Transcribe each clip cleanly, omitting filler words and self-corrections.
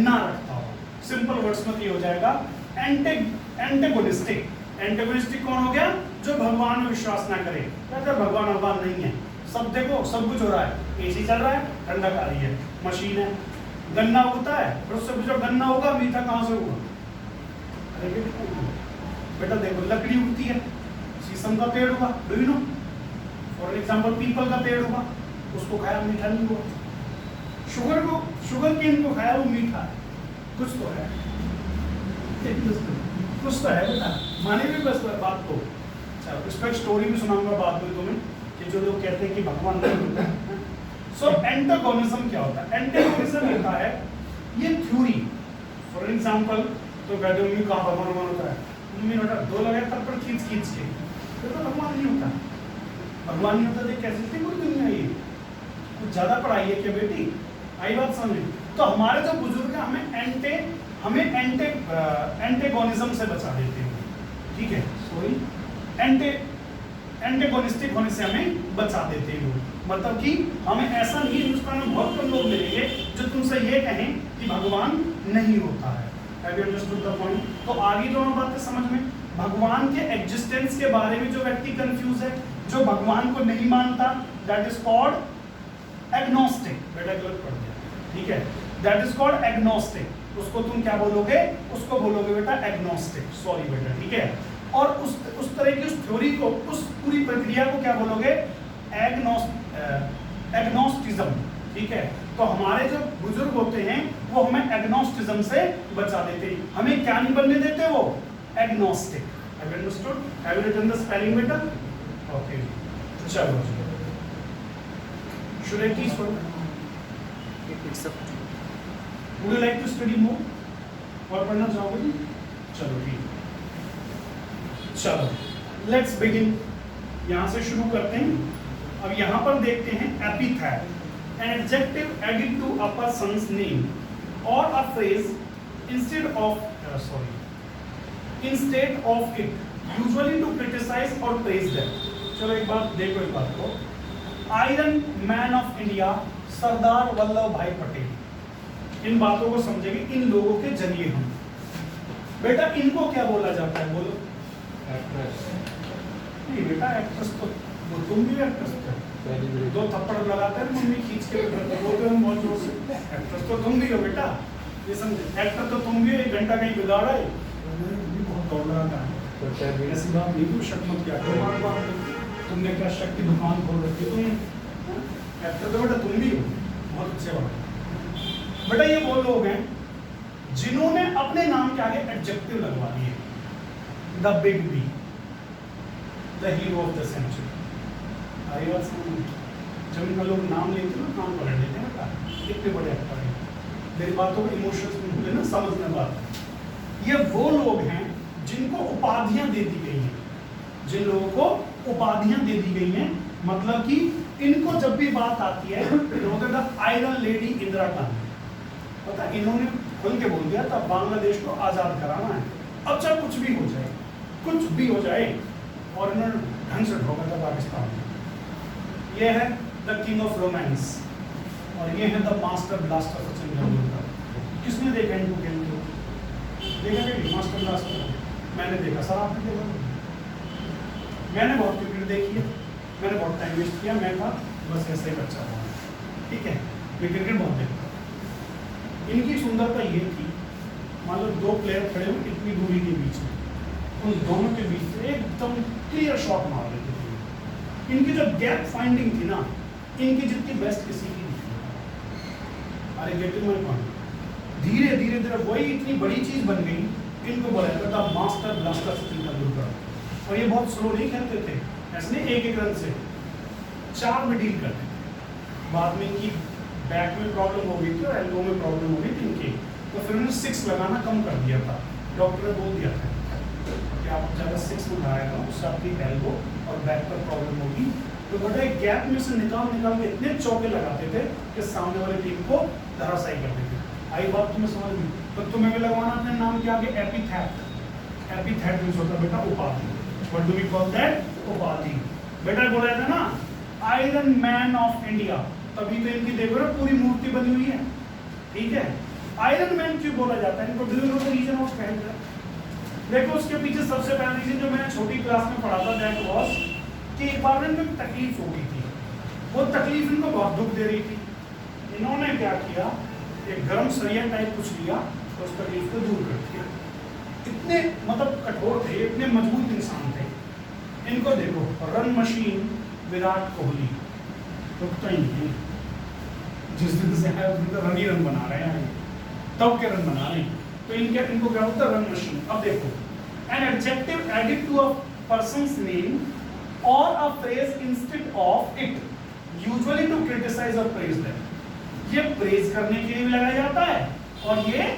ना रखता हो। सिंपल वर्ड्स में ये हो जाएगा एंटेगोनिस्टिक। एंटेगोनिस्टिक कौन हो गया? जो भगवान में विश्वास ना करे, कहते भगवान नहीं है, सब देखो सब कुछ हो रहा है, एसी चल रहा है, ठंडक आ रही है, मशीन है, गन्ना उगता है, फिर उससे पूछो गन्ना होगा मीठा कहाँ से होगा? अरे बेटा देखो लकड़ी उगती है, शीशम का पेड़ होगा, do you no? For example people का पेड़ होगा, उसको खाया मीठा नहीं हुआ। शुगर केन को खाया वो मीठा है, कुछ तो है, कुछ तो है बेटा, माने भी बस बात को। चलो इस पर एक स्टोरी भी सुनाऊंगा बाद में तुम्हें कि जो लोग कहते हैं कि भगवान नहीं होता है। सो एंटागोनिज्म क्या होता है? एंटागोनिज्म होता है ये थ्योरी। फॉर एग्जांपल तो कहते मम्मी कहाँ भगवान होता है, मम्मी बेटा दो लगे तब पर खींच के तो भगवान नहीं होता, भगवान नहीं होता तो कैसे थी पूरी दुनिया? ये कुछ ज्यादा पढ़ाई है क्या बेटी? आई बात समझ? तो हमारे जो बुजुर्ग हैं हमें एंटेगोनिज्म से बचा देते हैं, ठीक है? सॉरी एंटेगोनिस्टिक होने से हमें बचा देते हैं। मतलब कि हमें ऐसा नहीं, हिंदुस्तान में बहुत कम लोग मिलेंगे जो तुमसे ये कहें कि भगवान नहीं होता है। Have you understood the point? तो आगे दोनों बातें समझ में, भगवान के एग्जिस्टेंस के बारे में जो व्यक्ति कंफ्यूज है, जो भगवान को नहीं मानता, दैट इज कॉल्ड एग्नोस्टिक। बेटा गलत पढ़ दिया, ठीक है? That is called agnostic. उसको तुम क्या बोलोगे? उसको बोलोगे बेटा एग्नोस्टिक। सॉरी बेटा, ठीक है? और उस तरह की उस थ्योरी को, उस पूरी प्रक्रिया को क्या बोलोगे? एग्नोस्टिज्म, ठीक है? तो हमारे जो बुजुर्ग होते हैं वो हमें एग्नोस्टिज्म से बचा देते हैं, हमें क्या नहीं बनने देते? वो agnostic. Have you understood? Have you written the spelling बेटा? ओके, चलो should I teach for would you like to study more? और पढ़ना चाहोगे? चलो ठीक, चलो लेट्स बिगिन। यहाँ से शुरू करते हैं। अब यहाँ पर देखते हैं epithet, an adjective added to a person's name or a phrase instead of it, usually to criticize or praise them. चलो एक बात देखो, इस बात को। Iron man of India Sardar Vallabh भाई पटेल, इन बातों को समझेंगे इन लोगों के जरिए हम। बेटा इनको क्या बोला जाता है? बोलो। एक्ट्रेस। नहीं बेटा, एक्ट्रेस तो वो तुम भी एक्ट्रेस थे, दो थप्पड़ लगाते हैं मम्मी खींच के बोलते हैं बहुत जोर से। एक्ट्रेस तो तुम भी हो बेटा, ये समझे? एक्टर तो तुम भी हो, 1 घंटा कहीं बिगाड़ा है, बहुत दौड़ रहा था, ऐसी बात नहीं, तुम शक मत किया, तुमने क्या शक की दुकान खोल रखी तुम? एक्टर तो बेटा तुम भी हो, बहुत अच्छे बात। बेटा ये वो लोग हैं जिन्होंने अपने नाम के आगे एडजेक्टिव लगवा दिए, the big B, the hero of the century. जब इनका लोग नाम लेते हैं नाम पकड़ लेते हैं बेटा, कितने बड़े एक्टर हैं। मेरी बातों को इमोशंस में भूले ना, समझने बात। ये वो लोग हैं जिनको उपाधियां दे दी गई हैं, जिन लोगों को उपाधियां दे दी गई हैं, मतलब कि इनको जब भी बात आती है the iron lady Indira Gandhi, पता इन्होंने खुल के बोल दिया था बांग्लादेश को आजाद कराना है, अब चाहे कुछ भी हो जाए, कुछ भी हो जाए, और इन्होंने ढंग से ठोका था पाकिस्तान में। ये है द किंग ऑफ रोमांस और ये है the master blaster Sachin Tendulkar. किसने देखा इनको गेम को? देखा नहीं मास्टर ब्लास्टर? मैंने देखा सर, आपने देखा? मैंने बहुत क्रिकेट देखी है, मैंने बहुत टाइम वेस्ट किया, मैं था बस ऐसे ही बच्चा था, ठीक है? मैं क्रिकेट बहुत देखता। इनकी सुंदरता ये थी, मान लो 2 प्लेयर खड़े हो इतनी दूरी के बीच में, उन दोनों के बीच से एकदम क्लियर शॉट मार लेते थे। इनकी जो गैप फाइंडिंग थी ना, इनकी जितनी बेस्ट किसी की नहीं थी। अरे गेटिंग माय पॉइंट। धीरे धीरे धीरे वही इतनी बड़ी चीज बन गई, इनको बोला जाता था मास्टर ब्लास्टर सचिन तेंदुलकर। और ये बहुत स्लो नहीं खेलते थे, ऐसे नहीं 1-1 रन से 4 में डील करते थे। बाद में इनकी बैक में प्रॉब्लम हो गई थी और एल्बो में प्रॉब्लम हो गई थी इनकी, तो फिर उन्होंने 6 लगाना कम कर दिया था। डॉक्टर ने बोल दिया था कि आप ज़्यादा 6 में लगाएगा उससे आपकी एल्बो और बैक पर प्रॉब्लम होगी। तो बड़ा एक गैप में से निकाल के इतने चौके लगाते थे कि सामने वाली टीम को धराशायी करते थे। आई बात तुम्हें समझ में? तो तुम्हें भी लगवाना अपने नाम के आगे एपिथेट। एपिथेट मींस होता है बेटा उपाधि। What do we call that? उपाधि। बेटा बोला था ना आयरन मैन ऑफ इंडिया, तभी तो इनकी देखो ना पूरी मूर्ति बनी हुई है, ठीक है? आयरन मैन क्यों बोला जाता है इनको? Do you know the reason of felt? देखो उसके पीछे सबसे पहला रीजन जो मैंने छोटी क्लास में पढ़ा था दैट वाज कि एक बार इनको एक तकलीफ हो गई थी, वो तकलीफ इनको बहुत दुख दे रही थी। इन्होंने क्या किया, एक गर्म सरिया टाइप कुछ लिया और उस तकलीफ को दूर कर दिया। इतने मतलब कठोर थे, इतने मजबूत इंसान थे। इनको देखो, रन मशीन विराट कोहली रुकता ही नहीं, जिस दिन से है उस दिन तो रन ही रन बना रहे हैं, तब के रन बना रहे हैं। तो इनको क्या होता है, रन मशीन। अब देखो, an adjective added to a person's name or a phrase instead of it usually to criticize or praise them. ये प्रेज करने के लिए भी लगाया जाता है और ये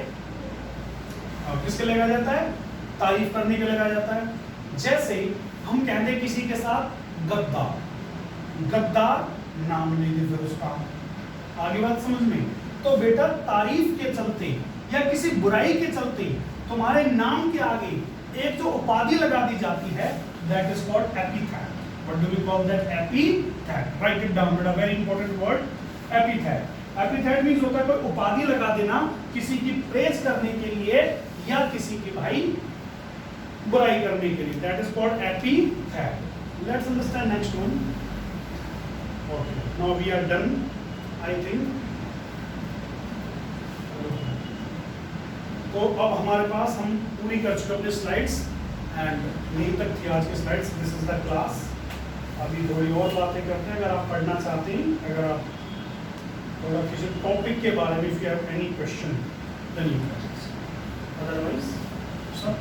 किसके लगाया जाता है, तारीफ करने के लगाया जाता है। जैसे हम कहते हैं किसी के साथ गद्दार, गद्दार नाम ले दे फिर उसका, आगे बात समझ में। तो बेटा तारीफ के चलते या किसी बुराई के चलते तुम्हारे नाम के आगे एक जो उपाधि लगा दी जाती है that is called epithet. What do we call that? Epithet. Right it down बेटा, very important word epithet. Epithet means होता है कोई उपाधि लगा देना किसी की प्रेज करने के लिए या किसी की भाई बुराई करने के लिए, that is called epithet. Let's understand next one. Okay, now we are done I think. तो अब हमारे पास हम पूरी कर चुके अपने स्लाइड्स एंड यहीं तक थी आज की slides. This is the class. अभी थोड़ी और बातें करते हैं। अगर आप पढ़ना चाहते हैं, अगर आप थोड़ा किसी टॉपिक के बारे में, if you have any question then you can, otherwise sir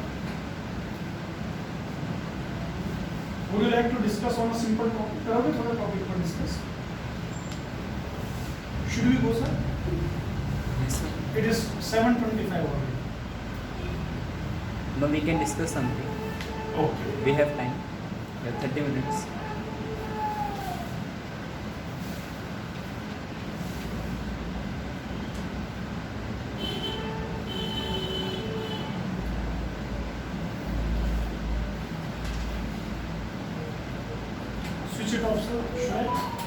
would you like to discuss on a simple topic? करोगे थोड़ा टॉपिक पर discuss? Should we go sir? It is 7:25 already. No, we can discuss something. Okay. We have time. We have 30 minutes. Switch it off, sir. Should I?